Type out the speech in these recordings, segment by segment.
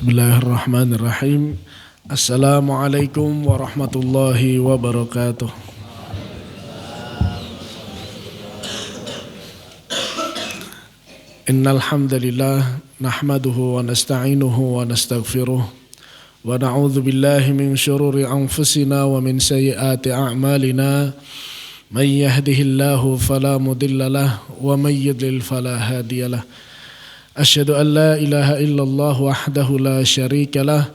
Bismillahirrahmanirrahim. Assalamualaikum warahmatullahi wabarakatuh. Innal hamdalillah nahmaduhu wa nasta'inuhu wa nastaghfiruh wa na'udzu billahi min shururi anfusina wa min sayyiati a'malina. May yahdihillahu fala mudilla lahu wa may yudlil fala hadiyalah. Asyhadu an la ilaha illallah wahdahu la syarika lah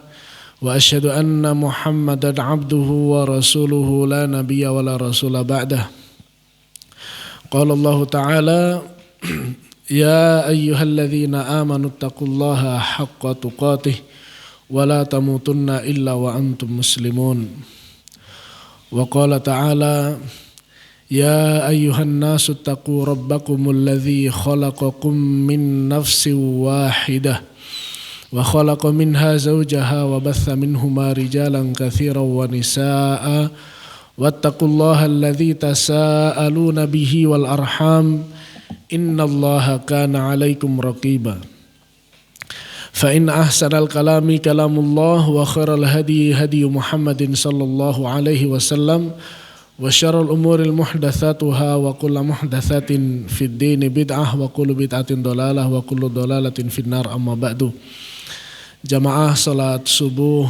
wa asyhadu anna Muhammadan abduhu wa rasuluhu la nabiyya wa la rasula ba'dah. Qala Allah Ta'ala ya ayyuhalladzina amanu taqullaha haqqa tuqatih wa la tamutunna illa wa antum muslimun. Wa qala ta'ala ya ayyuhan nasu taqu rabbakumul ladzi khalaqakum min nafsin wahidah wa khalaqa minha zawjaha wa batha minhuma rijalan katsiran wa nisaa'a wattaqullaha alladzi tasaaluna bihi wal arham innallaha kana 'alaikum raqiba. Fa in ahsanal kalami kalamullah wa khairal hadi hadi Muhammadin sallallahu alaihi wasallam wa syarrul umuril muhdatsatuha wa kullu muhdatsatin fid dini bid'ah wa kullu bid'atin dhalalah wa kullu dhalalatin finnar amma ba'du. Jamaah salat subuh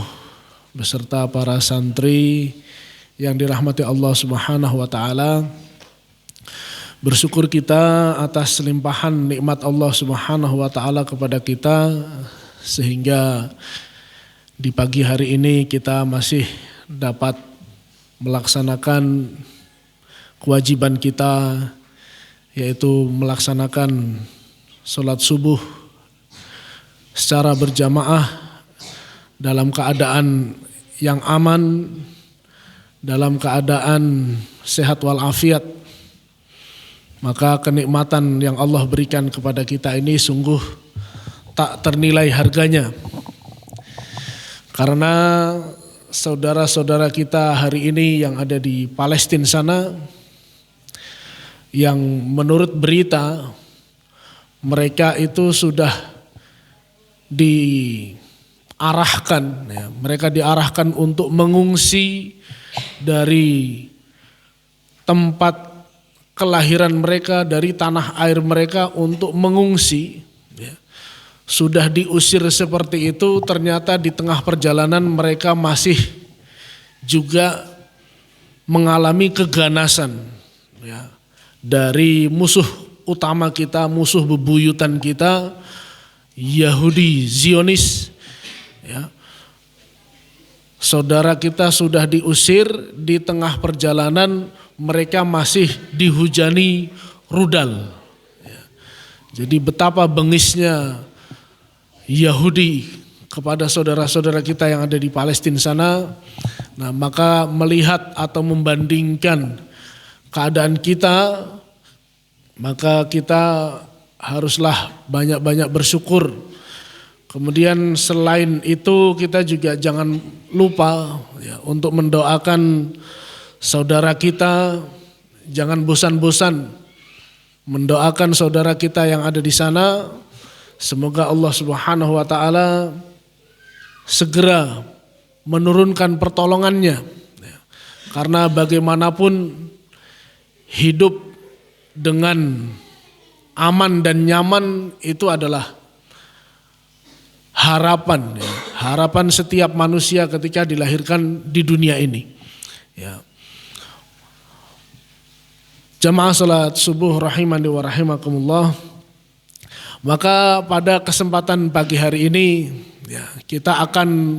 beserta para santri yang dirahmati Allah Subhanahu wa taala. Bersyukur kita atas limpahan nikmat Allah Subhanahu wa taala kepada kita sehingga di pagi hari ini kita masih dapat melaksanakan kewajiban kita, yaitu melaksanakan sholat subuh secara berjamaah dalam keadaan yang aman, dalam keadaan sehat walafiat. Maka kenikmatan yang Allah berikan kepada kita ini sungguh tak ternilai harganya. Karena saudara-saudara kita hari ini yang ada di Palestina sana, yang menurut berita mereka itu sudah diarahkan, ya, mereka diarahkan untuk mengungsi dari tempat kelahiran mereka, dari tanah air mereka untuk mengungsi. Sudah diusir seperti itu, ternyata di tengah perjalanan mereka masih juga mengalami keganasan, ya, dari musuh utama kita, musuh bebuyutan kita, Yahudi Zionis. Ya. Saudara kita sudah diusir, di tengah perjalanan mereka masih dihujani rudal. Ya. Jadi betapa bengisnya Yahudi kepada saudara-saudara kita yang ada di Palestina sana. Nah, maka melihat atau membandingkan keadaan kita, maka kita haruslah banyak-banyak bersyukur. Kemudian selain itu kita juga jangan lupa, ya, untuk mendoakan saudara kita. Jangan bosan-bosan mendoakan saudara kita yang ada di sana. Semoga Allah Subhanahu wa taala segera menurunkan pertolongannya. Karena bagaimanapun hidup dengan aman dan nyaman itu adalah harapan, ya, harapan setiap manusia ketika dilahirkan di dunia ini. Ya. Jamaah salat subuh rahimani wa rahimakumullah. Maka pada kesempatan pagi hari ini, ya, kita akan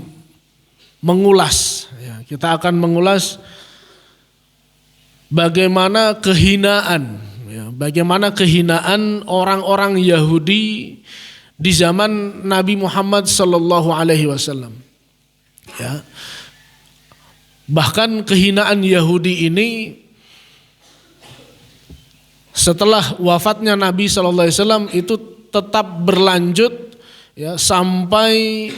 mengulas, bagaimana kehinaan, ya, bagaimana kehinaan orang-orang Yahudi di zaman Nabi Muhammad sallallahu alaihi wasallam. Ya. Bahkan kehinaan Yahudi ini setelah wafatnya Nabi sallallahu alaihi wasallam itu tetap berlanjut, ya, sampai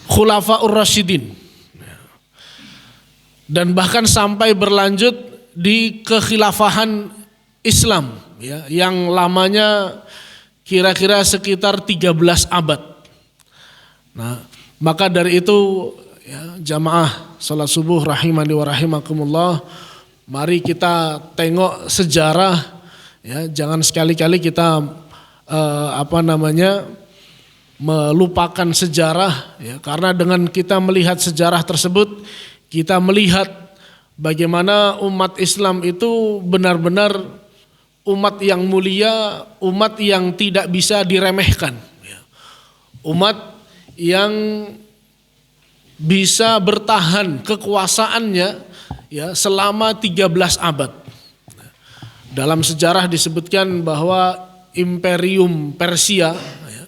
Khulafaur Rasyidin, dan bahkan sampai berlanjut di kekhilafahan Islam, ya, yang lamanya kira-kira sekitar 13 abad. Nah, maka dari itu ya, jamaah salat subuh rahimani wa rahimakumullah, mari kita tengok sejarah ya, jangan sekali-kali kita melupakan sejarah ya, karena dengan kita melihat sejarah tersebut kita melihat bagaimana umat Islam itu benar-benar umat yang mulia, umat yang tidak bisa diremehkan ya. Umat yang bisa bertahan kekuasaannya ya selama 13 abad. Dalam sejarah disebutkan bahwa Imperium Persia ya,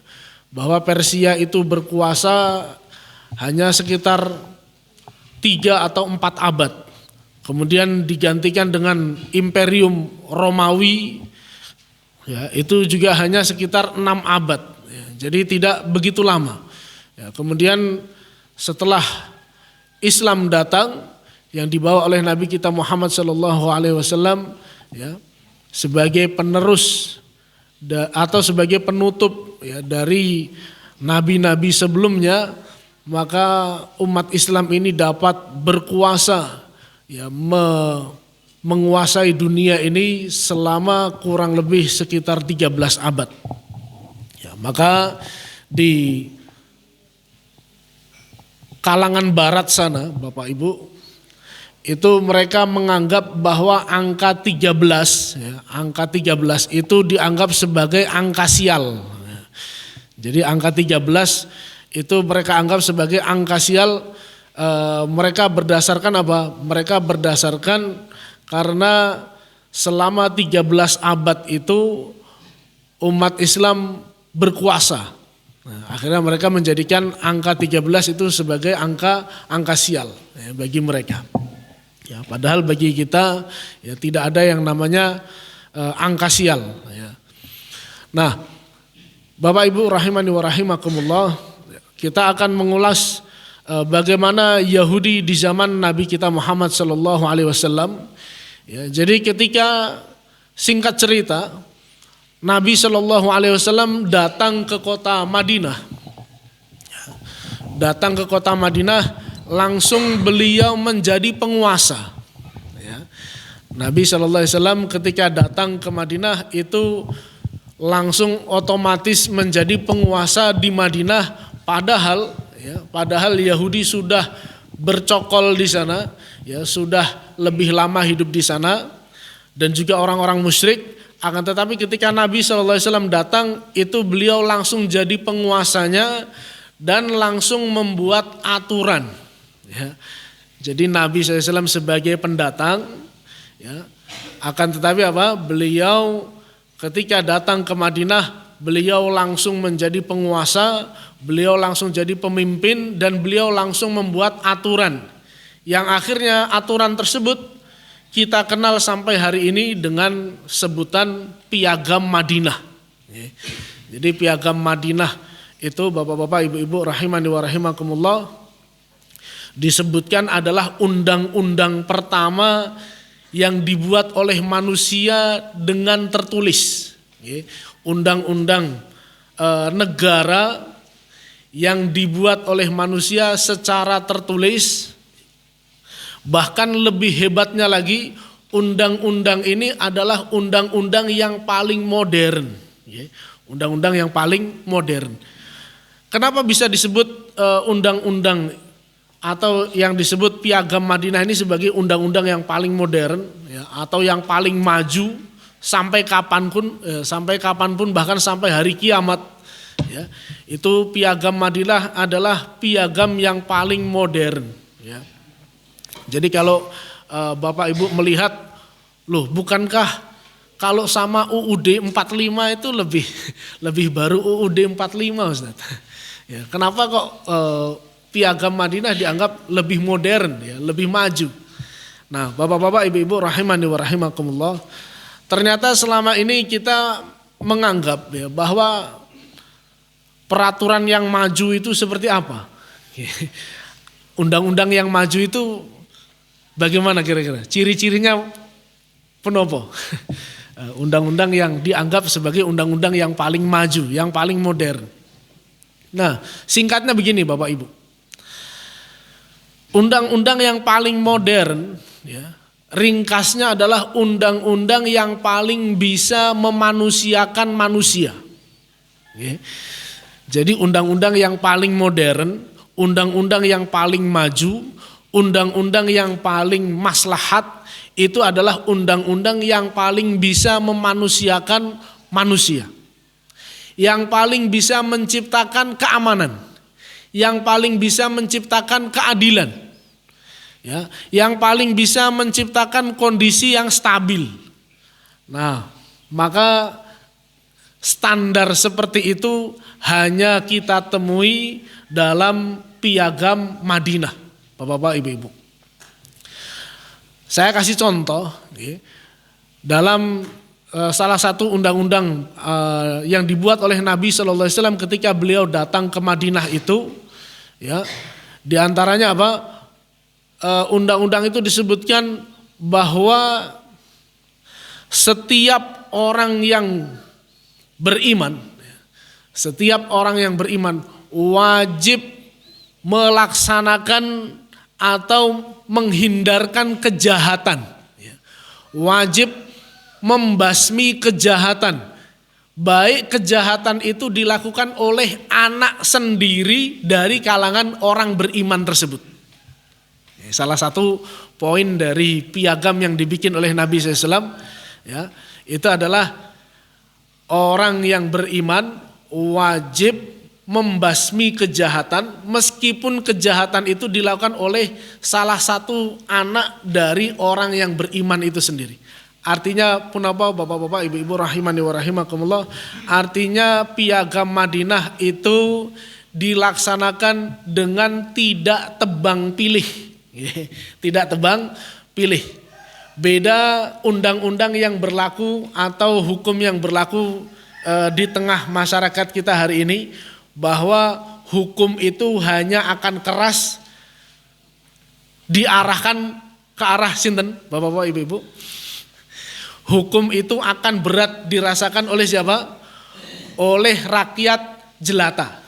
bahwa Persia itu berkuasa hanya sekitar 3 atau 4 abad. Kemudian digantikan dengan Imperium Romawi ya, itu juga hanya sekitar 6 abad ya, jadi tidak begitu lama ya. Kemudian setelah Islam datang yang dibawa oleh Nabi kita Muhammad SAW ya, sebagai penerus atau sebagai penutup ya, dari nabi-nabi sebelumnya, maka umat Islam ini dapat berkuasa ya, menguasai dunia ini selama kurang lebih sekitar 13 abad. Ya, maka di kalangan barat sana, Bapak Ibu, itu mereka menganggap bahwa angka 13, ya, angka 13 itu dianggap sebagai angka sial. Jadi angka 13 itu mereka anggap sebagai angka sial. Mereka berdasarkan apa? Mereka berdasarkan karena selama 13 abad itu umat Islam berkuasa. Nah, akhirnya mereka menjadikan angka 13 itu sebagai angka sial ya, bagi mereka. Ya, padahal bagi kita ya tidak ada yang namanya angka sial. Ya. Nah, Bapak Ibu rahimani wa rahimakumullah, kita akan mengulas bagaimana Yahudi di zaman Nabi kita Muhammad SAW. Ya, jadi ketika singkat cerita Nabi SAW datang ke kota Madinah. Datang ke kota Madinah, langsung beliau menjadi penguasa. Ya. Nabi SAW ketika datang ke Madinah itu langsung otomatis menjadi penguasa di Madinah. Padahal Yahudi sudah bercokol di sana, ya sudah lebih lama hidup di sana, dan juga orang-orang musyrik. Akan tetapi ketika Nabi SAW datang, itu beliau langsung jadi penguasanya dan langsung membuat aturan. Ya. Jadi Nabi SAW sebagai pendatang, ya, akan tetapi apa? Beliau ketika datang ke Madinah, beliau langsung menjadi penguasa, beliau langsung jadi pemimpin, dan beliau langsung membuat aturan. Yang akhirnya aturan tersebut kita kenal sampai hari ini dengan sebutan Piagam Madinah. Jadi Piagam Madinah itu Bapak-bapak, Ibu-ibu rahimani wa rahimakumullah, disebutkan adalah undang-undang pertama yang dibuat oleh manusia dengan tertulis. Undang-undang negara yang dibuat oleh manusia secara tertulis. Bahkan lebih hebatnya lagi, undang-undang ini adalah undang-undang yang paling modern. Undang-undang yang paling modern. Kenapa bisa disebut undang-undang atau yang disebut Piagam Madinah ini sebagai undang-undang yang paling modern ya, atau yang paling maju sampai kapanpun bahkan sampai hari kiamat ya, itu Piagam Madinah adalah piagam yang paling modern ya. Jadi kalau Bapak Ibu melihat, loh bukankah kalau sama UUD 45 itu lebih baru UUD 45 Ustaz? Ya, kenapa kok Piagam Madinah dianggap lebih modern ya, lebih maju? Nah, Bapak-bapak, Ibu-ibu rahimani wa rahimakumullah, ternyata selama ini kita menganggap ya bahwa peraturan yang maju itu seperti apa? Undang-undang yang maju itu bagaimana kira-kira? Ciri-cirinya penopo? Undang-undang yang dianggap sebagai undang-undang yang paling maju, yang paling modern. Nah, singkatnya begini Bapak Ibu. Undang-undang yang paling modern, ya, ringkasnya adalah undang-undang yang paling bisa memanusiakan manusia. Ya. Jadi undang-undang yang paling modern, undang-undang yang paling maju, undang-undang yang paling maslahat, itu adalah undang-undang yang paling bisa memanusiakan manusia. Yang paling bisa menciptakan keamanan, yang paling bisa menciptakan keadilan, ya, yang paling bisa menciptakan kondisi yang stabil. Nah, maka standar seperti itu hanya kita temui dalam Piagam Madinah, Bapak-bapak, Ibu-ibu. Saya kasih contoh, ya, dalam salah satu undang-undang yang dibuat oleh Nabi Shallallahu Alaihi Wasallam ketika beliau datang ke Madinah itu, ya, diantaranya apa? Undang-undang itu disebutkan bahwa setiap orang yang beriman, setiap orang yang beriman wajib melaksanakan atau menghindarkan kejahatan, wajib membasmi kejahatan, baik kejahatan itu dilakukan oleh anak sendiri dari kalangan orang beriman tersebut. Salah satu poin dari piagam yang dibikin oleh Nabi SAW, ya, itu adalah orang yang beriman wajib membasmi kejahatan meskipun kejahatan itu dilakukan oleh salah satu anak dari orang yang beriman itu sendiri. Artinya pun apa Bapak-bapak, Ibu-ibu rahimani wa rahimakumullah, artinya Piagam Madinah itu dilaksanakan dengan tidak tebang pilih. Tidak tebang pilih. Beda undang-undang yang berlaku atau hukum yang berlaku di tengah masyarakat kita hari ini, bahwa hukum itu hanya akan keras diarahkan ke arah sinten, Bapak-bapak, Ibu-ibu. Hukum itu akan berat dirasakan oleh siapa? Oleh rakyat jelata.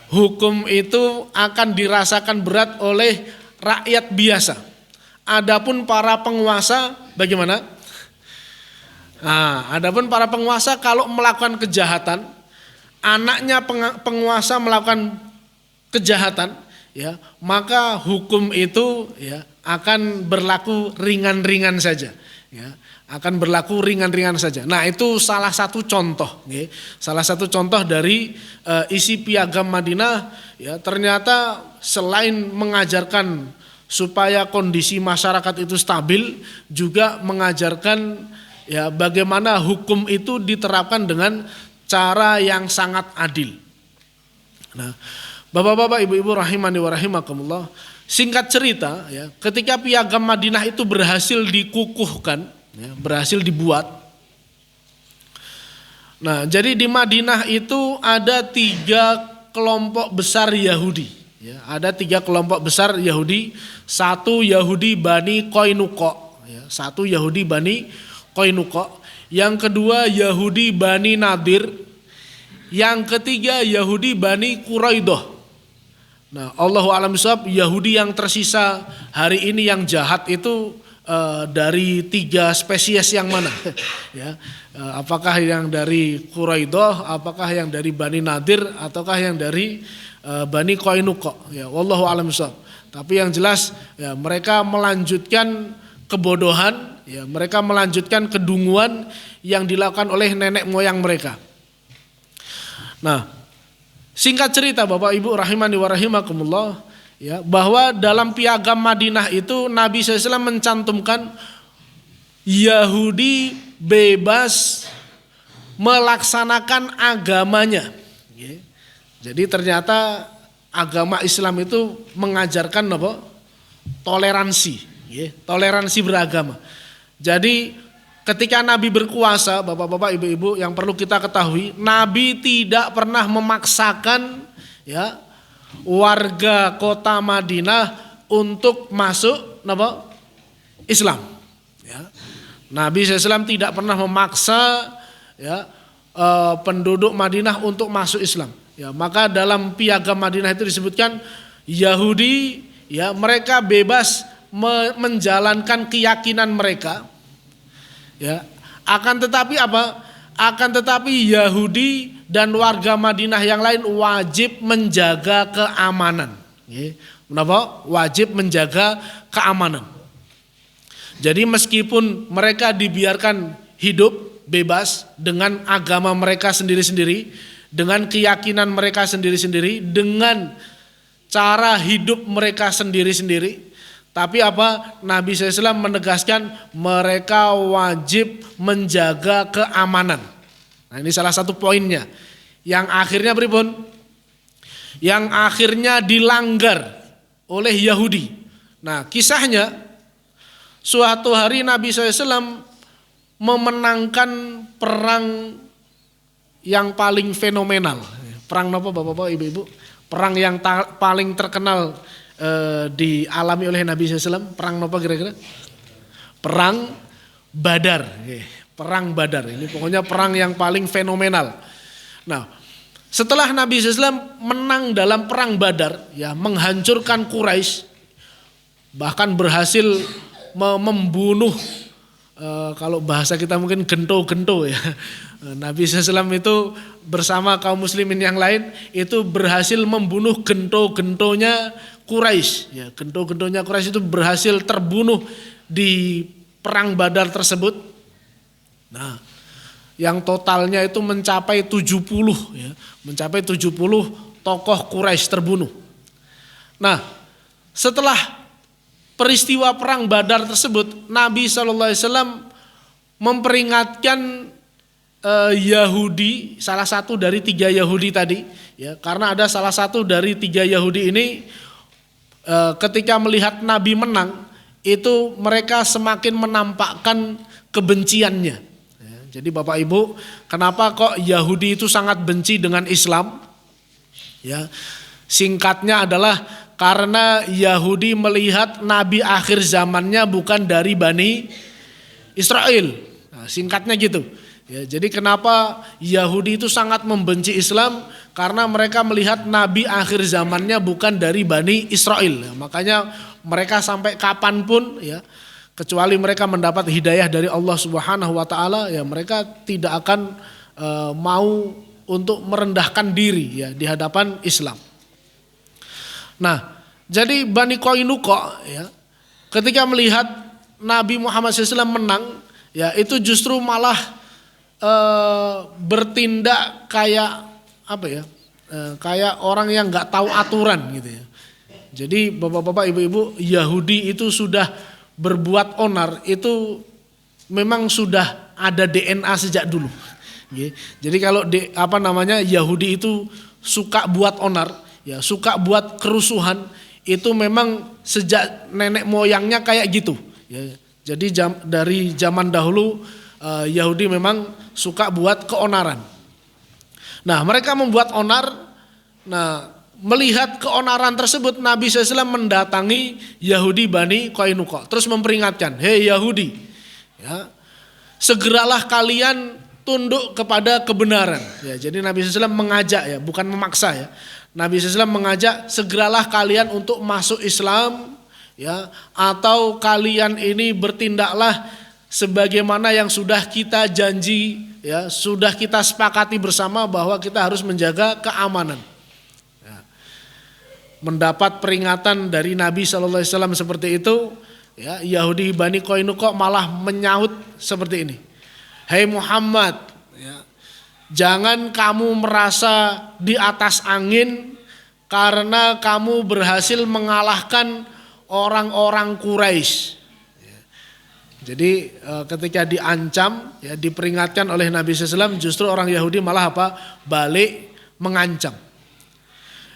Hukum itu akan dirasakan berat oleh rakyat biasa. Adapun para penguasa bagaimana? Nah, adapun para penguasa kalau melakukan kejahatan, anaknya penguasa melakukan kejahatan, ya, maka hukum itu, ya, akan berlaku ringan-ringan saja. Ya, akan berlaku ringan-ringan saja. Nah, itu salah satu contoh, ya, salah satu contoh dari isi Piagam Madinah. Ya, ternyata selain mengajarkan supaya kondisi masyarakat itu stabil, juga mengajarkan, ya, bagaimana hukum itu diterapkan dengan cara yang sangat adil. Nah, Bapak-bapak, Ibu-ibu rahimani wa rahimakumullah, singkat cerita, ya, ketika Piagam Madinah itu berhasil dikukuhkan, ya, berhasil dibuat. Nah, jadi di Madinah itu ada 3 kelompok besar Yahudi. Ya, ada 3 kelompok besar Yahudi. Satu Yahudi Bani Qainuqa, ya, satu Yahudi Bani Qainuqa. Yang kedua Yahudi Bani Nadir. Yang ketiga Yahudi Bani Quraidah. Nah, Allahu a'lam bishawab, Yahudi yang tersisa hari ini yang jahat itu dari 3 spesies yang mana? Ya, apakah yang dari Quraidah, apakah yang dari Bani Nadir, ataukah yang dari Bani Qainuqa? Ya, wallahu a'lam bishawab. Tapi yang jelas, ya, mereka melanjutkan kebodohan, ya, mereka melanjutkan kedunguan yang dilakukan oleh nenek moyang mereka. Nah, singkat cerita Bapak Ibu rahimani wa rahimakumullah, ya, bahwa dalam Piagam Madinah itu Nabi SAW mencantumkan Yahudi bebas melaksanakan agamanya. Ya. Jadi ternyata agama Islam itu mengajarkan apa? Toleransi, ya, toleransi beragama. Jadi ketika Nabi berkuasa, Bapak-bapak, Ibu-ibu, yang perlu kita ketahui, Nabi tidak pernah memaksakan, ya, warga kota Madinah untuk masuk apa? Islam. Ya. Nabi SAW tidak pernah memaksa, ya, penduduk Madinah untuk masuk Islam. Ya, maka dalam Piagam Madinah itu disebutkan Yahudi ya mereka bebas menjalankan keyakinan mereka. Ya, akan tetapi apa? Akan tetapi Yahudi dan warga Madinah yang lain wajib menjaga keamanan. Ya, kenapa? Wajib menjaga keamanan. Jadi meskipun mereka dibiarkan hidup bebas dengan agama mereka sendiri-sendiri, dengan keyakinan mereka sendiri-sendiri, dengan cara hidup mereka sendiri-sendiri. Tapi apa? Nabi SAW menegaskan mereka wajib menjaga keamanan. Nah, ini salah satu poinnya. Yang akhirnya pripun? Yang akhirnya dilanggar oleh Yahudi. Nah, kisahnya suatu hari Nabi SAW memenangkan perang yang paling fenomenal. Perang apa Bapak-bapak, Ibu-ibu? Perang yang paling terkenal dialami oleh Nabi SAW. Perang apa kira-kira? Perang Badar. Perang Badar. Ini pokoknya perang yang paling fenomenal. Nah, setelah Nabi SAW menang dalam perang Badar, ya menghancurkan Quraisy, bahkan berhasil membunuh, kalau bahasa kita mungkin gento-gento ya. Nabi SAW itu bersama kaum muslimin yang lain itu berhasil membunuh gento-gentonya Quraisy. Ya, gento-gentonya Quraisy itu berhasil terbunuh di perang Badar tersebut. Nah, yang totalnya itu mencapai 70 ya, mencapai 70 tokoh Quraisy terbunuh. Nah, setelah peristiwa perang Badar tersebut, Nabi SAW memperingatkan Yahudi, salah satu dari 3 Yahudi tadi, ya, karena ada salah satu dari 3 Yahudi ini ketika melihat Nabi menang, itu mereka semakin menampakkan kebenciannya. Ya, jadi Bapak Ibu, kenapa kok Yahudi itu sangat benci dengan Islam? Ya, singkatnya adalah karena Yahudi melihat Nabi akhir zamannya bukan dari Bani Israel. Nah, singkatnya gitu. Ya, jadi kenapa Yahudi itu sangat membenci Islam? Karena mereka melihat Nabi akhir zamannya bukan dari Bani Israel. Ya, makanya mereka sampai kapanpun ya, kecuali mereka mendapat hidayah dari Allah Subhanahu Wa Taala, ya mereka tidak akan mau untuk merendahkan diri ya di hadapan Islam. Nah, jadi Bani Qainuqa ya, ketika melihat Nabi Muhammad SAW menang, ya itu justru malah bertindak kayak apa ya? Kayak orang yang nggak tahu aturan gitu ya. Jadi bapak-bapak, ibu-ibu, Yahudi itu sudah berbuat onar itu memang sudah ada DNA sejak dulu. Jadi kalau Yahudi itu suka buat onar, ya suka buat kerusuhan, itu memang sejak nenek moyangnya kayak gitu. Ya, jadi dari zaman dahulu Yahudi memang suka buat keonaran. Nah, mereka membuat onar. Nah, melihat keonaran tersebut, Nabi SAW mendatangi Yahudi Bani Qainuqa, terus memperingatkan, hei Yahudi, ya, segeralah kalian tunduk kepada kebenaran. Ya, jadi Nabi SAW mengajak ya, bukan memaksa ya. Nabi SAW mengajak segeralah kalian untuk masuk Islam, ya, atau kalian ini bertindaklah sebagaimana yang sudah kita janji, ya, sudah kita sepakati bersama bahwa kita harus menjaga keamanan. Ya. Mendapat peringatan dari Nabi SAW seperti itu, ya, Yahudi Bani Qainuqa malah menyaut seperti ini. Hei Muhammad, ya, jangan kamu merasa di atas angin karena kamu berhasil mengalahkan orang-orang Quraisy. Jadi ketika diancam, ya, diperingatkan oleh Nabi SAW, justru orang Yahudi malah apa? Balik mengancam.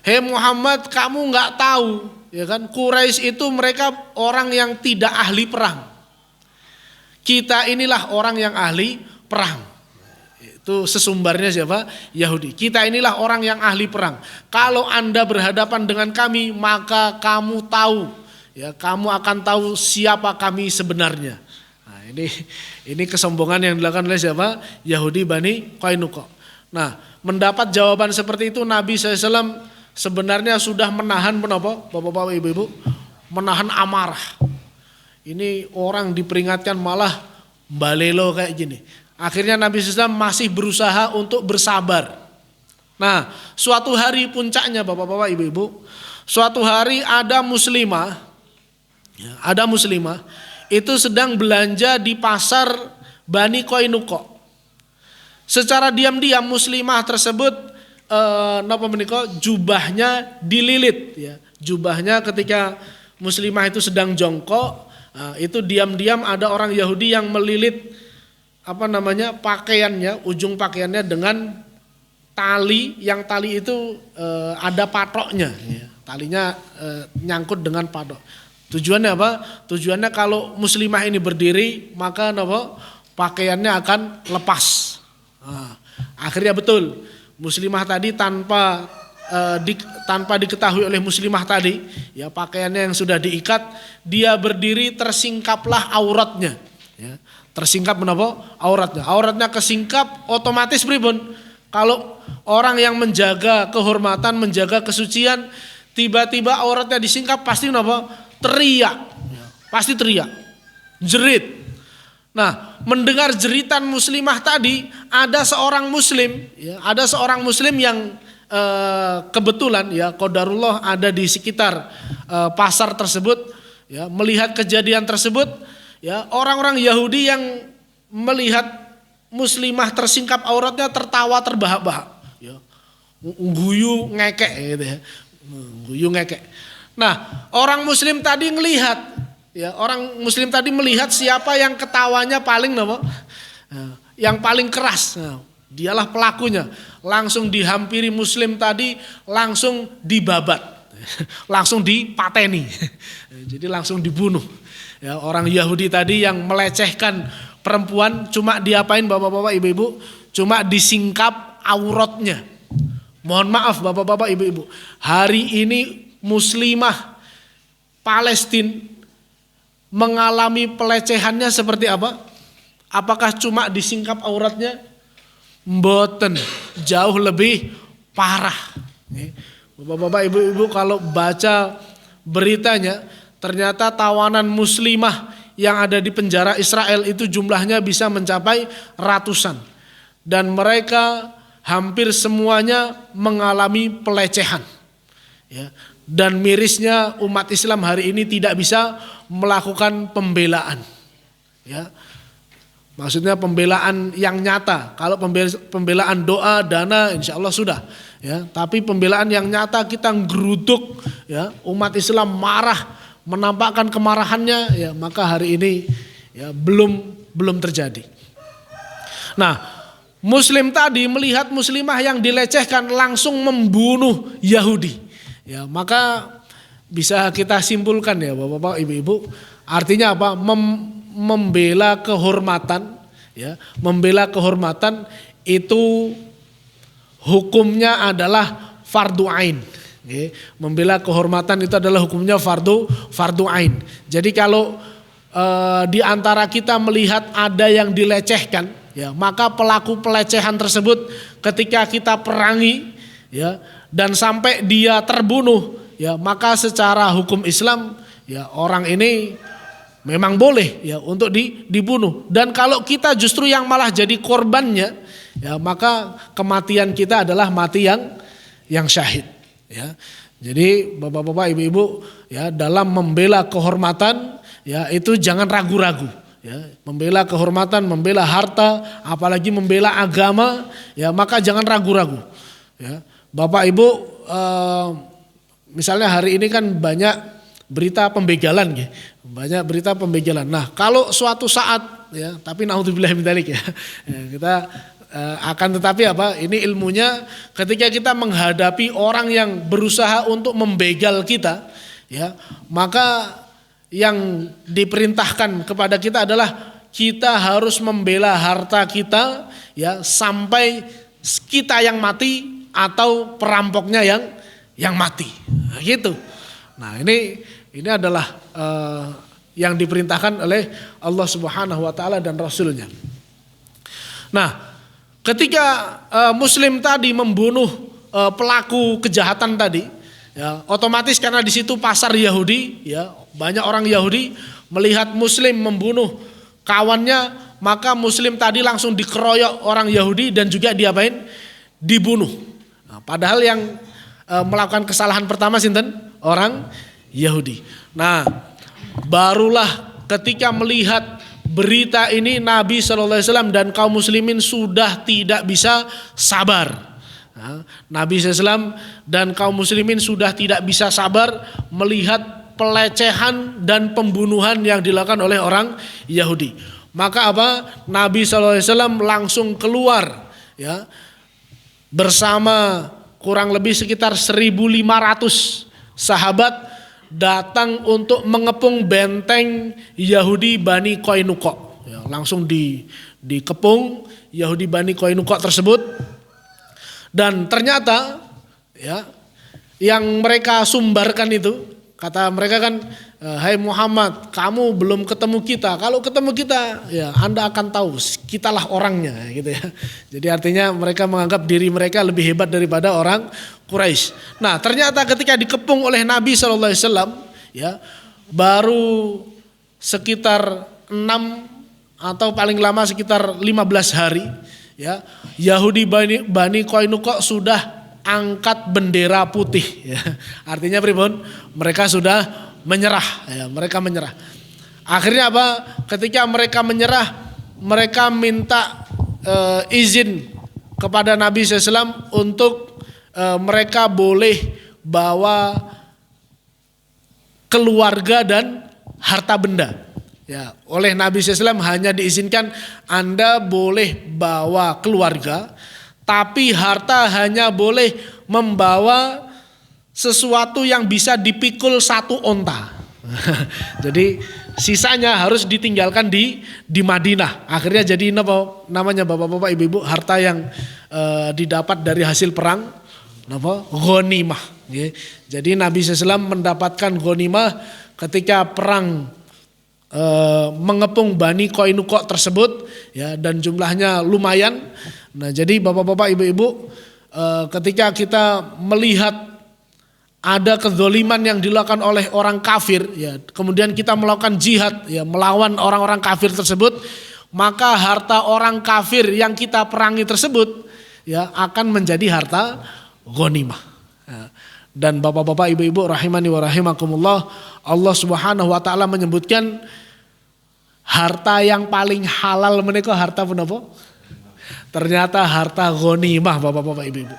Hei Muhammad, kamu nggak tahu, ya kan? Quraisy itu mereka orang yang tidak ahli perang. Kita inilah orang yang ahli perang. Itu sesumbarnya siapa? Yahudi. Kita inilah orang yang ahli perang. Kalau Anda berhadapan dengan kami, maka kamu tahu, ya, kamu akan tahu siapa kami sebenarnya. Ini kesombongan yang dilakukan oleh siapa? Yahudi Bani Qainuqa. Nah, mendapat jawaban seperti itu, Nabi SAW sebenarnya sudah menahan menapa? Bapak-bapak, ibu-ibu, menahan amarah. Ini orang diperingatkan malah balelo kayak gini. Akhirnya Nabi SAW masih berusaha untuk bersabar. Nah, suatu hari puncaknya bapak-bapak, ibu-ibu, suatu hari ada muslimah itu sedang belanja di pasar Bani Qainuqa. Secara diam-diam muslimah tersebut jubahnya dililit ya. Jubahnya ketika muslimah itu sedang jongkok, itu diam-diam ada orang Yahudi yang melilit pakaiannya, ujung pakaiannya dengan tali, yang tali itu ada patoknya ya. Talinya nyangkut dengan patok. Tujuannya apa? Tujuannya kalau muslimah ini berdiri, maka pakaiannya akan lepas. Akhirnya betul, muslimah tadi tanpa diketahui oleh muslimah tadi, ya pakaiannya yang sudah diikat, dia berdiri, tersingkaplah auratnya. Ya, tersingkap auratnya. Auratnya kesingkap, otomatis pripun? Kalau orang yang menjaga kehormatan, menjaga kesucian, tiba-tiba auratnya disingkap, pasti teriak. Pasti teriak. Jerit. Nah, mendengar jeritan muslimah tadi, ada seorang muslim yang kebetulan ya qadarullah ada di sekitar pasar tersebut ya, melihat kejadian tersebut ya. Orang-orang Yahudi yang melihat muslimah tersingkap auratnya tertawa terbahak-bahak ya, guyu ngekek gitu ya, guyu ngekek. Nah, orang muslim tadi melihat siapa yang ketawanya paling yang paling keras. Nah, dialah pelakunya. Langsung dihampiri muslim tadi, langsung dibabat. Langsung dipateni. Jadi langsung dibunuh. Ya, orang Yahudi tadi yang melecehkan perempuan cuma diapain bapak-bapak, ibu-ibu? Cuma disingkap auratnya. Mohon maaf bapak-bapak, ibu-ibu. Hari ini muslimah Palestina mengalami pelecehannya seperti apa? Apakah cuma disingkap auratnya? Mboten, jauh lebih parah. Bapak-bapak, ibu-ibu kalau baca beritanya, ternyata tawanan muslimah yang ada di penjara Israel itu jumlahnya bisa mencapai ratusan. Dan mereka hampir semuanya mengalami pelecehan. Ya. Dan mirisnya umat Islam hari ini tidak bisa melakukan pembelaan. Ya. Maksudnya pembelaan yang nyata. Kalau pembelaan doa, dana, insya Allah sudah. Ya. Tapi pembelaan yang nyata kita geruduk, ya, umat Islam marah, menampakkan kemarahannya, ya, maka hari ini ya, belum terjadi. Nah, muslim tadi melihat muslimah yang dilecehkan langsung membunuh Yahudi. Ya, maka bisa kita simpulkan ya bapak-bapak, ibu-ibu, artinya apa? Membela kehormatan, ya, membela kehormatan itu hukumnya adalah fardu ain. Ya, membela kehormatan itu adalah hukumnya fardu ain. Jadi kalau di antara kita melihat ada yang dilecehkan, ya, maka pelaku pelecehan tersebut ketika kita perangi, ya, dan sampai dia terbunuh, ya, maka secara hukum Islam, ya, orang ini memang boleh, ya, untuk dibunuh. Dan kalau kita justru yang malah jadi korbannya, ya, maka kematian kita adalah mati yang syahid, ya. Jadi bapak-bapak, ibu-ibu, ya, dalam membela kehormatan, ya, itu jangan ragu-ragu, ya. Membela kehormatan, membela harta, apalagi membela agama, ya, maka jangan ragu-ragu, ya. Bapak Ibu, misalnya hari ini kan banyak berita pembegalan, ya. Banyak berita pembegalan. Nah, kalau suatu saat, ya, tapi naudzubillah min dzalik, ya, kita akan tetapi apa? Ini ilmunya ketika kita menghadapi orang yang berusaha untuk membegal kita, ya, maka yang diperintahkan kepada kita adalah kita harus membela harta kita, ya, sampai kita yang mati atau perampoknya yang mati, nah, gitu. Nah, ini adalah yang diperintahkan oleh Allah Subhanahu wa taala dan Rasulnya. Nah, ketika Muslim tadi membunuh pelaku kejahatan tadi, ya, otomatis karena di situ pasar Yahudi, ya, banyak orang Yahudi melihat Muslim membunuh kawannya, maka Muslim tadi langsung dikeroyok orang Yahudi dan juga diapain? Dibunuh. Nah, padahal yang melakukan kesalahan pertama sinten? Orang Yahudi. Nah, barulah ketika melihat berita ini Nabi SAW dan kaum muslimin sudah tidak bisa sabar. Nah, Nabi SAW dan kaum muslimin sudah tidak bisa sabar melihat pelecehan dan pembunuhan yang dilakukan oleh orang Yahudi. Maka apa? Nabi SAW langsung keluar, ya, bersama kurang lebih sekitar 1.500 sahabat datang untuk mengepung benteng Yahudi Bani Qainuqa. Ya, langsung dikepung Yahudi Bani Qainuqa tersebut. Dan ternyata, ya, yang mereka sumbarkan itu, kata mereka kan, hai Muhammad, kamu belum ketemu kita. Kalau ketemu kita, ya Anda akan tahu kitalah orangnya, gitu ya. Jadi artinya mereka menganggap diri mereka lebih hebat daripada orang Quraisy. Nah, ternyata ketika dikepung oleh Nabi SAW, ya, baru sekitar 6 atau paling lama sekitar 15 hari, ya, Yahudi Bani Qainuqa sudah angkat bendera putih, ya. Artinya pribun, mereka sudah menyerah, ya, mereka menyerah. Akhirnya apa? Ketika mereka menyerah, mereka minta izin kepada Nabi SAW untuk mereka boleh bawa keluarga dan harta benda. Ya, oleh Nabi SAW hanya diizinkan Anda boleh bawa keluarga, tapi harta hanya boleh membawa sesuatu yang bisa dipikul 1 onta. Jadi sisanya harus ditinggalkan di Madinah. Akhirnya jadi namanya bapak-bapak ibu-ibu, harta yang didapat dari hasil perang, ghanimah. Jadi Nabi SAW mendapatkan ghanimah ketika perang mengepung Bani Qainuqa tersebut, ya, dan jumlahnya lumayan. Nah, jadi bapak-bapak ibu-ibu, ketika kita melihat ada kezaliman yang dilakukan oleh orang kafir, ya, kemudian kita melakukan jihad, ya, melawan orang-orang kafir tersebut, maka harta orang kafir yang kita perangi tersebut, ya, akan menjadi harta ghanimah. Ya. Dan bapak-bapak ibu-ibu rahimani wa rahimakumullah, Allah Subhanahu wa taala menyebutkan harta yang paling halal menika harta punapa? Ternyata harta ghanimah, bapak-bapak ibu-ibu.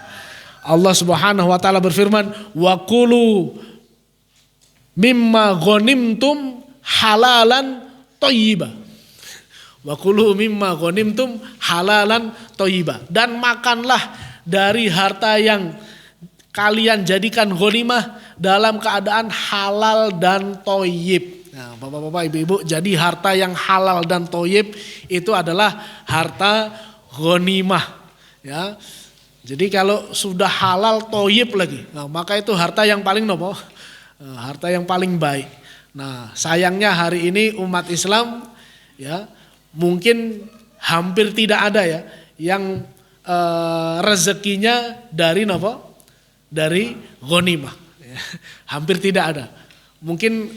Allah Subhanahu wa taala berfirman, "Wa kulu mimma ghanimtum halalan thayyiba." Wa kulu mimma ghanimtum halalan thayyiba. Dan makanlah dari harta yang kalian jadikan ghanimah dalam keadaan halal dan thayyib. Nah, bapak-bapak ibu-ibu, jadi harta yang halal dan thayyib itu adalah harta ghanimah, ya. Jadi kalau sudah halal thayyib lagi, nah, maka itu harta yang paling nopo? Harta yang paling baik. Nah, sayangnya hari ini umat Islam, ya, mungkin hampir tidak ada, ya, yang rezekinya dari nopo? Dari ghanimah, ya. Hampir tidak ada. Mungkin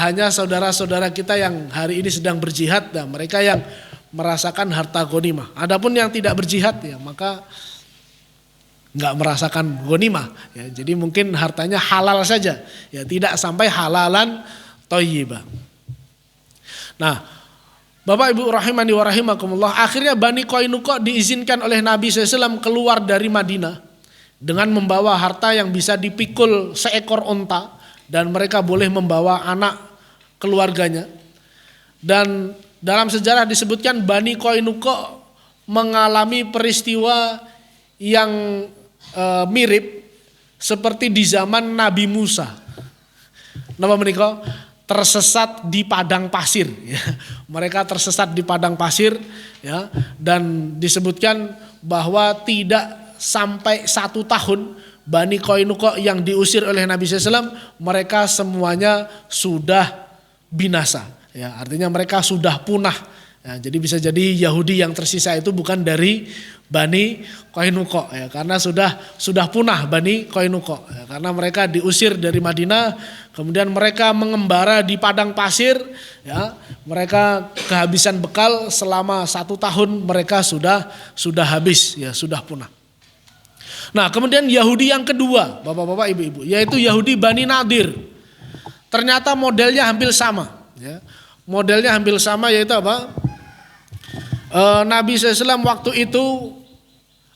hanya saudara-saudara kita yang hari ini sedang berjihad, dan mereka yang merasakan harta ghanimah. Adapun yang tidak berjihad, ya, maka nggak merasakan ghanimah, ya. Jadi mungkin hartanya halal saja, ya, tidak sampai halalan thayyibah. Nah, Bapak Ibu rahimani wa rahimakumullah, akhirnya Bani Qainuqa diizinkan oleh Nabi SAW keluar dari Madinah dengan membawa harta yang bisa dipikul seekor onta, dan mereka boleh membawa anak keluarganya. Dan dalam sejarah disebutkan Bani Qainuqa mengalami peristiwa yang mirip seperti di zaman Nabi Musa. Nama mereka tersesat di padang pasir, ya. Mereka tersesat di padang pasir, ya, dan disebutkan bahwa tidak sampai 1 tahun Bani Qainuqa yang diusir oleh Nabi SAW, mereka semuanya sudah binasa, ya, artinya mereka sudah punah, Ya, jadi bisa jadi Yahudi yang tersisa itu bukan dari Bani Qainuqa ya, karena sudah punah Bani Qainuqa ya, karena mereka diusir dari Madinah, kemudian mereka mengembara di padang pasir ya, mereka kehabisan bekal selama 1 tahun, mereka sudah habis ya, sudah punah. Nah, kemudian Yahudi yang kedua, Bapak-bapak, Ibu-ibu, yaitu Yahudi Bani Nadir. Ternyata modelnya hampir sama ya. Modelnya hampir sama, yaitu apa? Nabi SAW waktu itu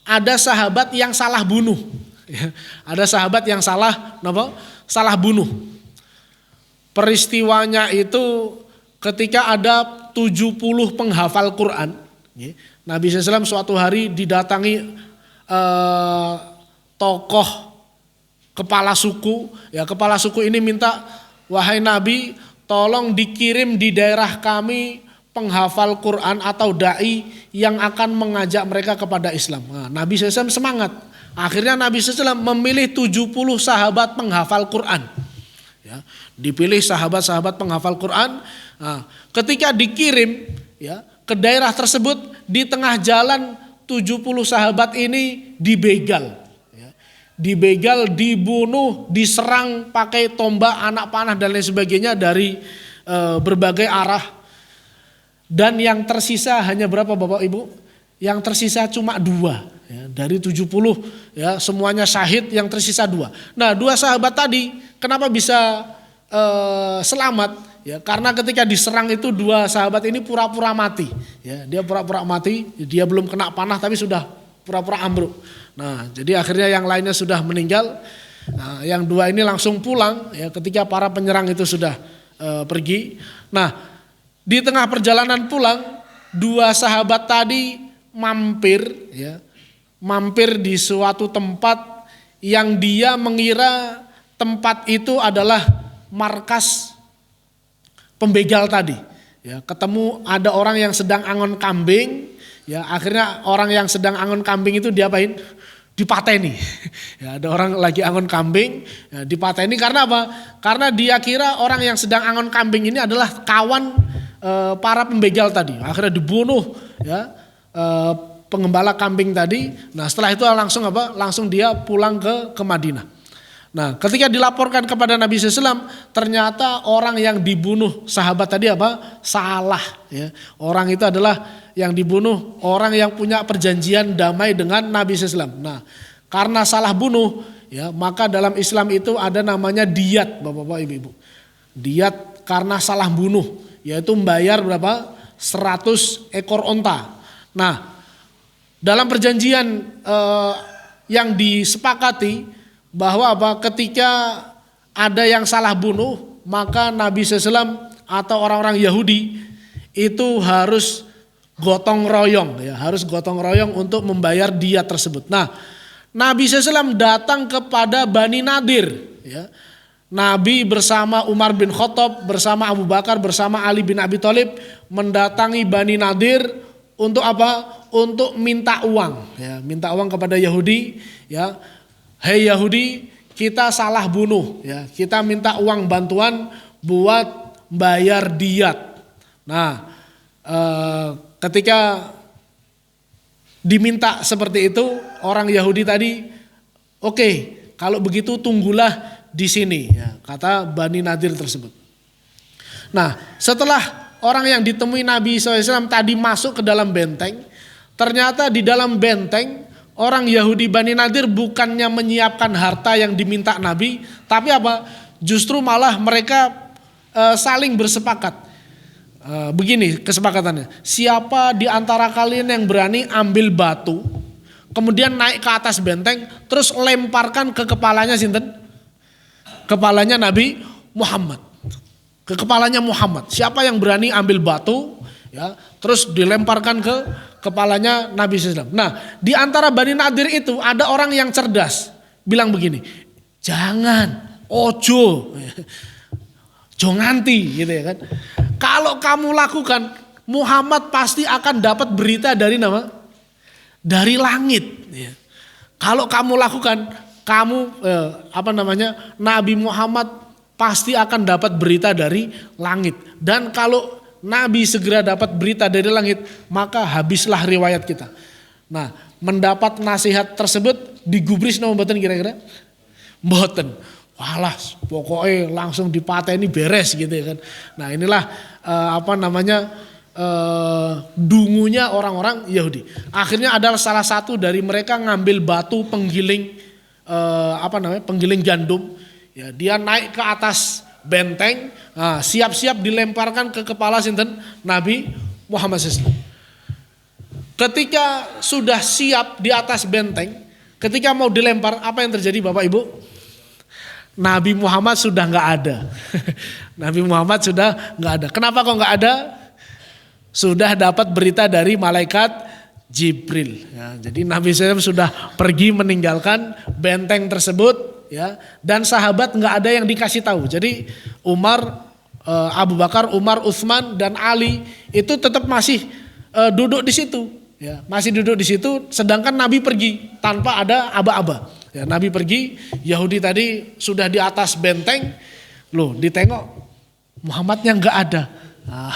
ada sahabat yang salah bunuh. Ada sahabat yang salah bunuh. Peristiwanya itu ketika ada 70 penghafal Quran. Nabi SAW suatu hari didatangi tokoh kepala suku. Ya, kepala suku ini minta, wahai Nabi, tolong dikirim di daerah kami penghafal Quran atau da'i yang akan mengajak mereka kepada Islam. Nah, Nabi SAW semangat. Akhirnya Nabi SAW memilih 70 sahabat penghafal Quran. Ya, dipilih sahabat-sahabat penghafal Quran. Nah, ketika dikirim ya, ke daerah tersebut, di tengah jalan 70 sahabat ini dibegal. Ya, dibegal, dibunuh, diserang pakai tombak, anak panah dan lain sebagainya dari berbagai arah. Dan yang tersisa hanya berapa Bapak Ibu? Yang tersisa cuma 2 ya, dari 70 ya, semuanya syahid, yang tersisa 2. Nah, 2 sahabat tadi kenapa bisa selamat ya? Karena ketika diserang itu 2 sahabat ini pura-pura mati ya, dia pura-pura mati, dia belum kena panah tapi sudah pura-pura ambruk. Nah, jadi akhirnya yang lainnya sudah meninggal. Nah, yang 2 ini langsung pulang ya, ketika para penyerang itu sudah pergi. Nah, di tengah perjalanan pulang, 2 sahabat tadi mampir di suatu tempat yang dia mengira tempat itu adalah markas pembegal tadi. Ya, ketemu ada orang yang sedang angon kambing, ya, akhirnya orang yang sedang angon kambing itu diapain? Dipateni. Ya, ada orang lagi angon kambing, ya, dipateni karena apa? Karena dia kira orang yang sedang angon kambing ini adalah kawan para pembegal tadi. Akhirnya dibunuh ya, pengembala kambing tadi. Nah, setelah itu langsung dia pulang ke Madinah. Nah, ketika dilaporkan kepada Nabi SAW, ternyata orang yang dibunuh sahabat tadi salah ya. Orang itu adalah yang dibunuh orang yang punya perjanjian damai dengan Nabi SAW. Nah, karena salah bunuh ya, maka dalam Islam itu ada namanya diyat, Bapak-bapak, Ibu-ibu. Diyat karena salah bunuh, yaitu membayar berapa? 100 ekor onta. Nah, dalam perjanjian yang disepakati bahwa ketika ada yang salah bunuh, maka Nabi SAW atau orang-orang Yahudi itu harus gotong royong ya, harus gotong royong untuk membayar diyat tersebut. Nah, Nabi SAW datang kepada Bani Nadir ya. Nabi bersama Umar bin Khattab, bersama Abu Bakar, bersama Ali bin Abi Thalib mendatangi Bani Nadir untuk apa? Untuk minta uang ya, minta uang kepada Yahudi ya. Hei Yahudi, kita salah bunuh ya, kita minta uang bantuan buat bayar diyat. Nah, ketika diminta seperti itu, orang Yahudi tadi, oke, kalau begitu tunggulah di sini ya, kata Bani Nadir tersebut. Nah, setelah orang yang ditemui Nabi SAW tadi masuk ke dalam benteng, ternyata di dalam benteng orang Yahudi Bani Nadir bukannya menyiapkan harta yang diminta Nabi, tapi apa? Justru malah mereka saling bersepakat. Begini kesepakatannya, siapa di antara kalian yang berani ambil batu, kemudian naik ke atas benteng, terus lemparkan ke kepalanya sinten? Kepalanya Nabi Muhammad. Ke kepalanya Muhammad. Siapa yang berani ambil batu ya, terus dilemparkan ke kepalanya Nabi SAW. Nah, di antara Bani Nadir itu ada orang yang cerdas, bilang begini, jangan, ojo nganti gitu ya kan. Kalau kamu lakukan, Muhammad pasti akan dapat berita dari dari langit. Kalau kamu lakukan, Nabi Muhammad pasti akan dapat berita dari langit. Dan kalau Nabi segera dapat berita dari langit, maka habislah riwayat kita. Nah, mendapat nasihat tersebut digubris nama mboten kira-kira? Mboten. Walah, pokoknya langsung dipateni beres gitu ya kan. Nah, inilah dungunya orang-orang Yahudi. Akhirnya ada salah satu dari mereka ngambil batu penggiling penggiling gandum. Ya, dia naik ke atas benteng, siap-siap dilemparkan ke kepala sinten Nabi Muhammad SAW. Ketika sudah siap di atas benteng, ketika mau dilempar, apa yang terjadi Bapak Ibu? Nabi Muhammad sudah nggak ada. Nabi Muhammad sudah nggak ada. Kenapa kok nggak ada? Sudah dapat berita dari malaikat Jibril. Ya, jadi Nabi SAW sudah pergi meninggalkan benteng tersebut. Ya, dan sahabat nggak ada yang dikasih tahu. Jadi Abu Bakar, Umar, Utsman dan Ali itu tetap masih duduk di situ. Ya, masih duduk di situ. Sedangkan Nabi pergi tanpa ada aba-aba. Ya, Nabi pergi, Yahudi tadi sudah di atas benteng. Loh, ditengok Muhammadnya nggak ada. Nah,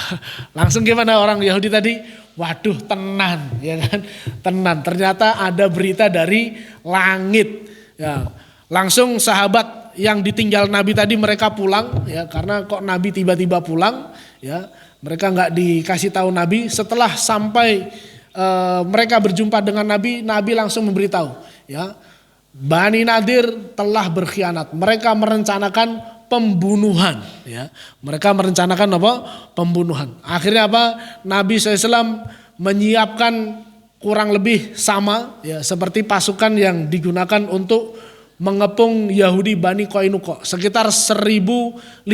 langsung gimana orang Yahudi tadi? Waduh, tenan, ya kan? Tenan. Ternyata ada berita dari langit. Ya. Langsung sahabat yang ditinggal Nabi tadi mereka pulang ya, karena kok Nabi tiba-tiba pulang ya, mereka nggak dikasih tahu Nabi. Setelah sampai mereka berjumpa dengan Nabi, Nabi langsung memberitahu ya, Bani Nadir telah berkhianat. Mereka merencanakan pembunuhan ya. Mereka merencanakan apa? Pembunuhan. Akhirnya apa? Nabi SAW menyiapkan kurang lebih sama ya, seperti pasukan yang digunakan untuk mengepung Yahudi Bani Qainuqa sekitar 1.500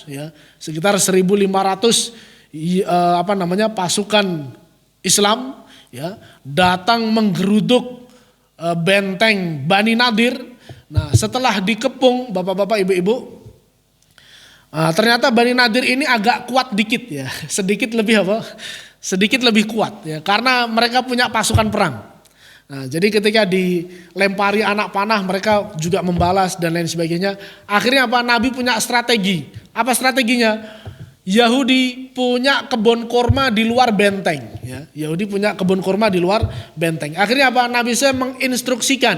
ya, sekitar 1.500 pasukan Islam ya datang menggeruduk benteng Bani Nadir. Nah, setelah dikepung Bapak-bapak, Ibu-ibu, ternyata Bani Nadir ini agak kuat dikit ya, sedikit lebih kuat ya, karena mereka punya pasukan perang. Nah, jadi ketika dilempari anak panah mereka juga membalas dan lain sebagainya. Akhirnya apa? Nabi punya strategi. Apa strateginya? Yahudi punya kebun kurma di luar benteng. Ya, Yahudi punya kebun kurma di luar benteng. Akhirnya apa? Nabi saya menginstruksikan,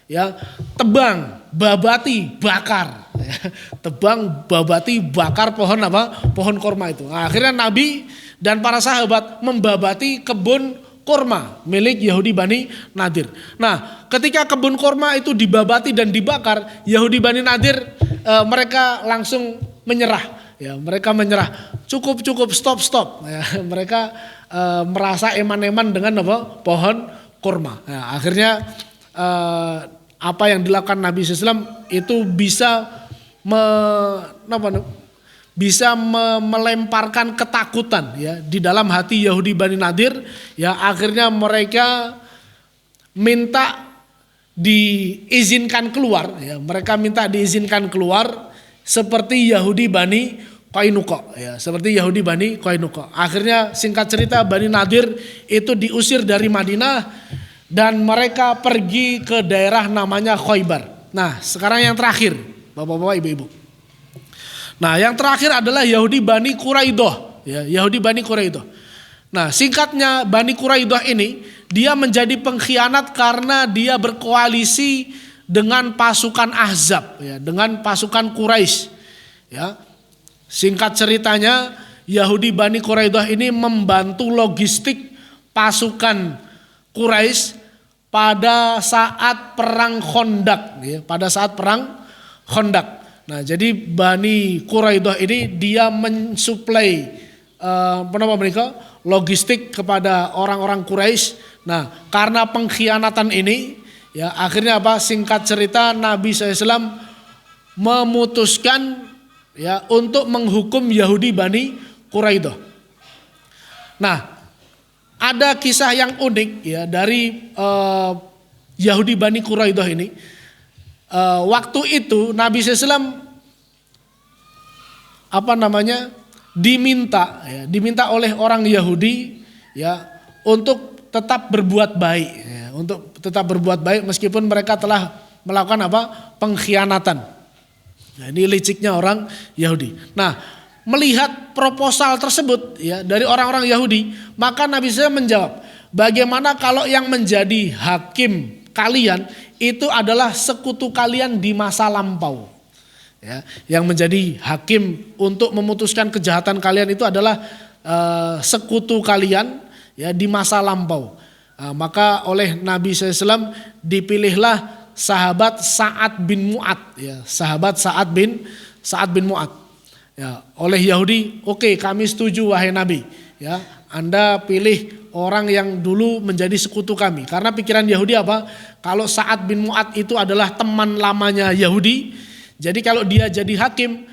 ya, tebang, babati, bakar. Ya, tebang, babati, bakar pohon apa? Pohon kurma itu. Nah, akhirnya Nabi dan para sahabat membabati kebun kurma milik Yahudi Bani Nadir. Nah, ketika kebun kurma itu dibabati dan dibakar, Yahudi Bani Nadir mereka langsung menyerah. Ya, mereka menyerah. Cukup, stop. Ya, mereka merasa eman-eman dengan apa? Pohon kurma. Ya, akhirnya apa yang dilakukan Nabi SAW itu bisa melemparkan ketakutan ya di dalam hati Yahudi Bani Nadir ya. Akhirnya mereka minta diizinkan keluar ya, mereka minta diizinkan keluar seperti Yahudi Bani Qainuqa ya, seperti Yahudi Bani Qainuqa. Akhirnya singkat cerita Bani Nadir itu diusir dari Madinah dan mereka pergi ke daerah namanya Khaybar. Nah, sekarang yang terakhir Bapak-bapak, Ibu-ibu. Nah, yang terakhir adalah Yahudi Bani Quraidah, ya, Yahudi Bani Quraidah. Nah, singkatnya Bani Quraidah ini dia menjadi pengkhianat karena dia berkoalisi dengan pasukan Ahzab, ya, dengan pasukan Quraisy. Ya, singkat ceritanya Yahudi Bani Quraidah ini membantu logistik pasukan Quraisy pada saat perang Khandaq, ya, pada saat perang Khandaq. Nah, jadi Bani Quraidah ini dia mensuplai logistik kepada orang-orang Quraisy. Nah, karena pengkhianatan ini ya akhirnya apa? Singkat cerita Nabi SAW memutuskan ya untuk menghukum Yahudi Bani Quraidah. Nah, ada kisah yang unik ya dari Yahudi Bani Quraidah ini. Waktu itu Nabi SAW diminta oleh orang Yahudi ya untuk tetap berbuat baik ya, untuk tetap berbuat baik meskipun mereka telah melakukan pengkhianatan. Nah, ini liciknya orang Yahudi. Nah, melihat proposal tersebut ya dari orang-orang Yahudi, maka Nabi SAW menjawab, bagaimana kalau yang menjadi hakim kalian itu adalah sekutu kalian di masa lampau. Ya, yang menjadi hakim untuk memutuskan kejahatan kalian itu adalah sekutu kalian ya di masa lampau. Maka oleh Nabi SAW dipilihlah sahabat Sa'ad bin Mu'ad, ya, sahabat Sa'ad bin Mu'ad. Ya, oleh Yahudi, oke, kami setuju wahai Nabi, ya, Anda pilih orang yang dulu menjadi sekutu kami. Karena pikiran Yahudi apa? Kalau Sa'ad bin Mu'ad itu adalah teman lamanya Yahudi, jadi kalau dia jadi hakim,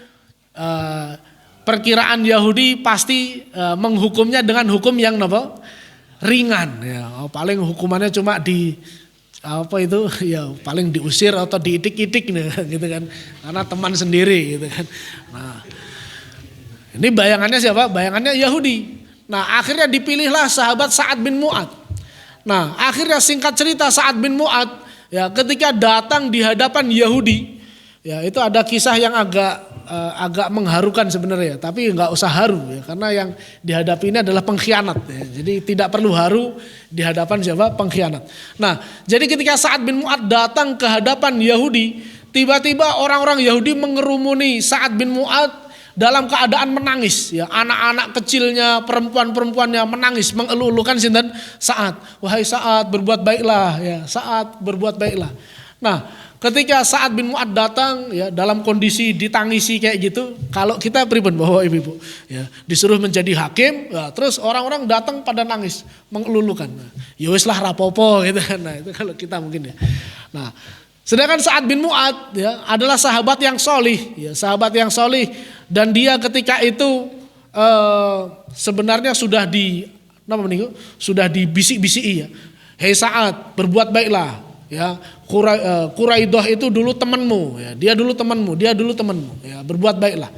perkiraan Yahudi pasti menghukumnya dengan hukum yang ringan. Ya, paling hukumannya cuma paling diusir atau diitik-itik gitu kan, karena teman sendiri gitu kan. Nah, ini bayangannya siapa? Bayangannya Yahudi. Nah, akhirnya dipilihlah sahabat Sa'ad bin Mu'ad. Nah, akhirnya singkat cerita Sa'ad bin Mu'ad ya ketika datang di hadapan Yahudi, ya itu ada kisah yang agak mengharukan sebenarnya, tapi nggak usah haru ya, karena yang dihadapi ini adalah pengkhianat ya. Jadi tidak perlu haru di hadapan siapa? Pengkhianat. Nah, jadi ketika Sa'ad bin Mu'ad datang ke hadapan Yahudi, tiba-tiba orang-orang Yahudi mengerumuni Sa'ad bin Mu'ad dalam keadaan menangis ya, anak-anak kecilnya, perempuan-perempuannya menangis mengeluh-elukan sinten Sa'ad. Wahai Sa'ad, berbuat baiklah ya, Sa'ad berbuat baiklah. Nah, ketika Sa'ad bin Mu'ad datang ya dalam kondisi ditangisi kayak gitu, kalau kita pripun Bapak Ibu ya, disuruh menjadi hakim ya, terus orang-orang datang pada nangis mengeluh-elukan. Ya wis lah rapopo gitu kan. Nah, itu kalau kita mungkin ya. Nah, sedangkan Sa'ad bin Mu'ad ya adalah sahabat yang solih, ya, sahabat yang solih, dan dia ketika itu sebenarnya sudah dibisik-bisiki ya. Hei Sa'ad, berbuat baiklah, ya. Quraidah itu dulu temanmu, ya. Dia dulu temanmu, ya. Berbuat baiklah.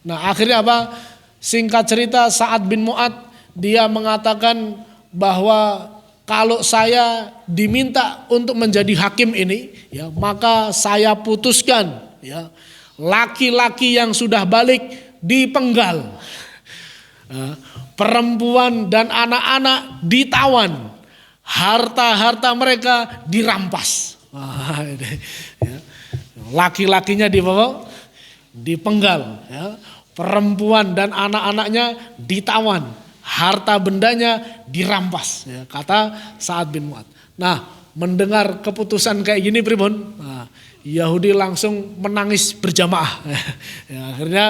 Nah, akhirnya apa? Singkat cerita Sa'ad bin Mu'ad dia mengatakan bahwa kalau saya diminta untuk menjadi hakim ini, ya, maka saya putuskan, ya, laki-laki yang sudah balik dipenggal, perempuan dan anak-anak ditawan, harta-harta mereka dirampas. Laki-lakinya dipenggal, ya, perempuan dan anak-anaknya ditawan, harta bendanya dirampas, ya, kata Sa'ad bin Mu'ad. Nah, mendengar keputusan kayak gini pribun, nah, Yahudi langsung menangis berjamaah. Ya, akhirnya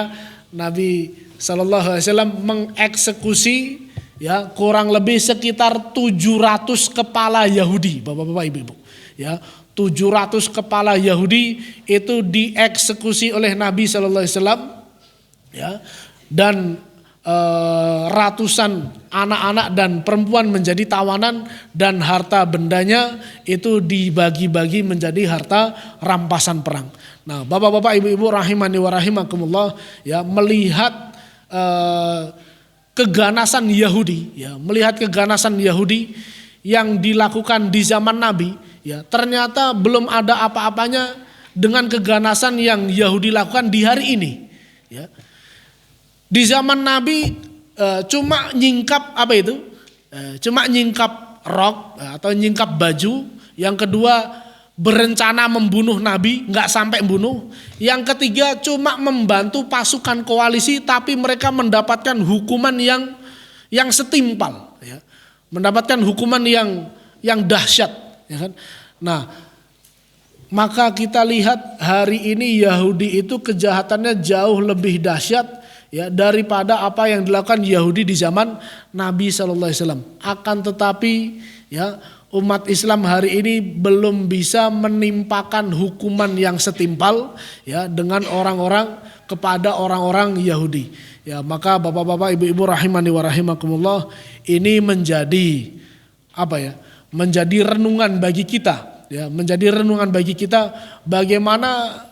Nabi SAW mengeksekusi ya kurang lebih sekitar 700 kepala Yahudi, bapak-bapak, ibu-ibu. Ya, 700 kepala Yahudi itu dieksekusi oleh Nabi SAW. Ya, dan ratusan anak-anak dan perempuan menjadi tawanan, dan harta bendanya itu dibagi-bagi menjadi harta rampasan perang. Nah, bapak-bapak, ibu-ibu rahimani wa rahimakumullah, ya, melihat keganasan Yahudi, ya, melihat keganasan Yahudi yang dilakukan di zaman Nabi, ya, ternyata belum ada apa-apanya dengan keganasan yang Yahudi lakukan di hari ini, ya. Di zaman Nabi cuma nyingkap cuma nyingkap rok atau nyingkap baju. Yang kedua berencana membunuh Nabi, nggak sampai bunuh. Yang ketiga cuma membantu pasukan koalisi, tapi mereka mendapatkan hukuman yang setimpal, ya. Mendapatkan hukuman yang dahsyat, ya kan? Nah, maka kita lihat hari ini Yahudi itu kejahatannya jauh lebih dahsyat, ya, daripada apa yang dilakukan Yahudi di zaman Nabi SAW. Akan tetapi, ya, umat Islam hari ini belum bisa menimpakan hukuman yang setimpal, ya, dengan orang-orang kepada orang-orang Yahudi. Ya, maka bapak-bapak, ibu-ibu rahimani wa rahimakumullah, ini menjadi menjadi renungan bagi kita, ya, menjadi renungan bagi kita bagaimana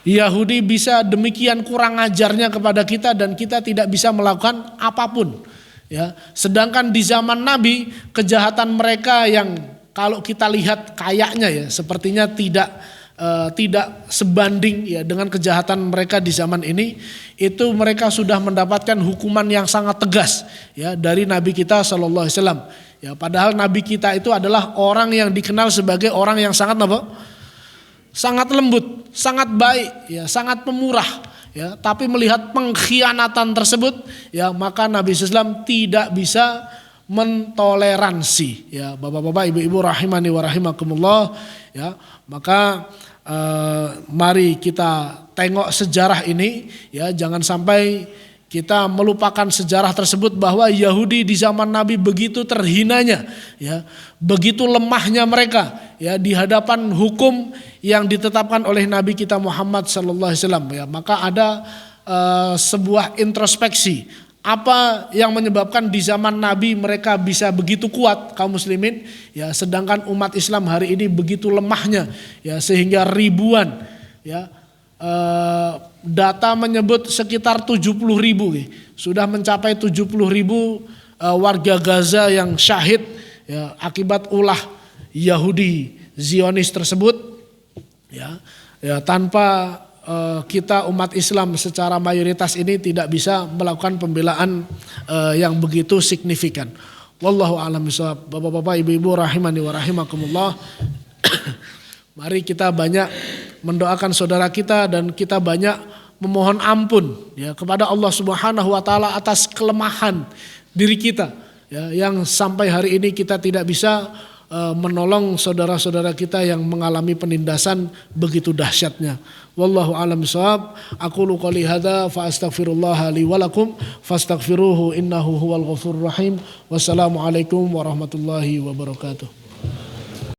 Yahudi bisa demikian kurang ajarnya kepada kita dan kita tidak bisa melakukan apapun, ya. Sedangkan di zaman Nabi kejahatan mereka yang kalau kita lihat kayaknya ya sepertinya tidak tidak sebanding ya dengan kejahatan mereka di zaman ini, itu mereka sudah mendapatkan hukuman yang sangat tegas ya dari Nabi kita sallallahu alaihi wasallam. Ya, padahal Nabi kita itu adalah orang yang dikenal sebagai orang yang sangat apa? Sangat lembut, sangat baik, ya, sangat pemurah. Ya, tapi melihat pengkhianatan tersebut, ya maka Nabi SAW tidak bisa mentoleransi. Ya, bapak-bapak, ibu-ibu rahimani wa rahimakumullah. Ya, maka mari kita tengok sejarah ini. Ya, jangan sampai kita melupakan sejarah tersebut bahwa Yahudi di zaman Nabi begitu terhinanya, ya, begitu lemahnya mereka, ya, di hadapan hukum yang ditetapkan oleh Nabi kita Muhammad sallallahu alaihi wasallam. Ya, maka ada sebuah introspeksi, apa yang menyebabkan di zaman Nabi mereka bisa begitu kuat kaum muslimin, ya, sedangkan umat Islam hari ini begitu lemahnya, ya, sehingga ribuan, ya, data menyebut sekitar 70.000, sudah mencapai 70.000 warga Gaza yang syahid, ya, akibat ulah Yahudi Zionis tersebut, ya, tanpa kita umat Islam secara mayoritas ini tidak bisa melakukan pembelaan yang begitu signifikan. Wallahu a'lam bishawab. Bapak-bapak, ibu-ibu rahimani wa rahimakumullah. Mari kita banyak mendoakan saudara kita dan kita banyak memohon ampun, ya, kepada Allah Subhanahu wa taala atas kelemahan diri kita, ya, yang sampai hari ini kita tidak bisa menolong saudara-saudara kita yang mengalami penindasan begitu dahsyatnya. Wallahu a'lam bishawab. Aqulu qouli hadza fa astaghfirullah li wa lakum fastaghfiruhu innahu huwal ghafurur rahim. Wassalamu alaikum warahmatullahi wabarakatuh.